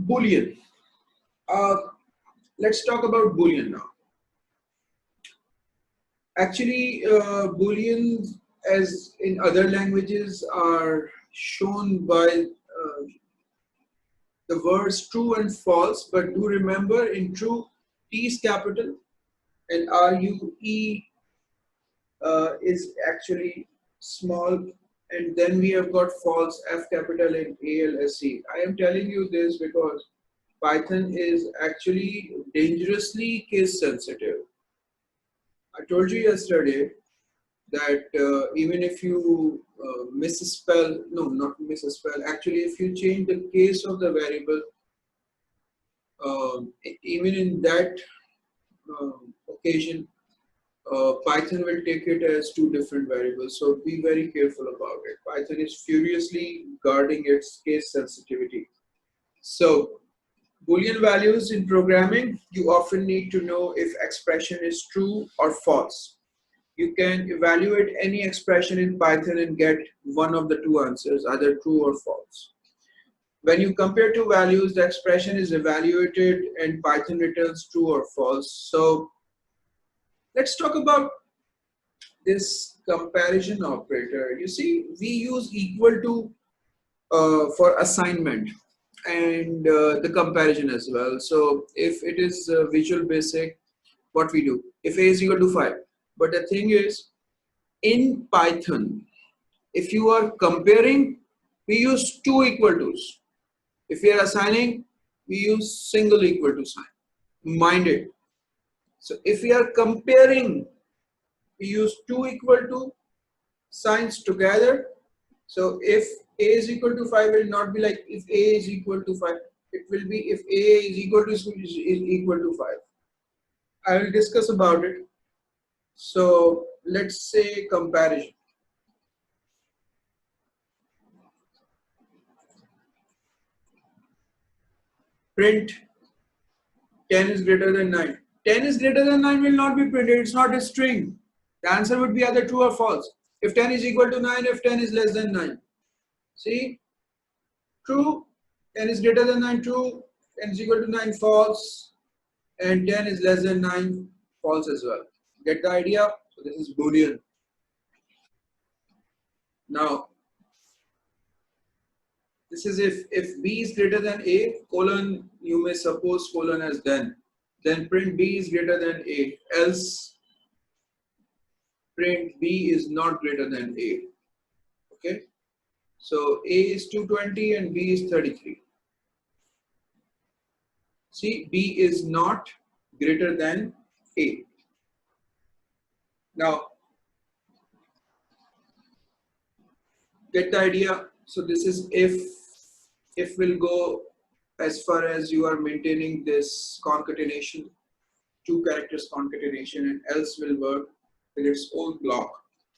Boolean. Let's talk about Boolean now. Actually, Booleans, as in other languages, are shown by the words true and false. But do remember, in true, T is capital and RUE is actually small, and then we have got false, F capital and ALSE. I am telling you this because Python is actually dangerously case sensitive. I told you yesterday that even if you misspell, no, not misspell, actually if you change the case of the variable, even in that occasion, Python will take it as two different variables. So be very careful about it. Python is furiously guarding its case sensitivity. So Boolean values in programming, you often need to know if expression is true or false. You can evaluate any expression in Python and get one of the two answers, either true or false. When you compare two values, the expression is evaluated and Python returns true or false. So let's talk about this comparison operator. You see, we use equal to for assignment and the comparison as well. So if it is Visual Basic, what we do, if a is equal to 5. But the thing is, in Python, if you are comparing, we use two equal to's. If we are assigning, we use single equal to sign. Mind it. So if we are comparing, we use two equal to signs together. So if a is equal to 5 will not be like if a is equal to 5. It will be if a is equal to 5. I will discuss about it. So let's say comparison. Print 10 is greater than 9. 10 is greater than 9 will not be printed. It's not a string. The answer would be either true or false. If 10 is equal to 9, if 10 is less than 9. See? True. 10 is greater than 9, true. 10 is equal to 9, false. And 10 is less than 9, false as well. Get the idea? So this is Boolean. Now, this is if B is greater than A, colon, you may suppose colon as then print B is greater than A, else print B is not greater than A. Okay, so A is 220 and B is 33. See, B is not greater than A. Now, get the idea? So this is if will go as far as you are maintaining this concatenation, two characters concatenation, and else will work with its own block.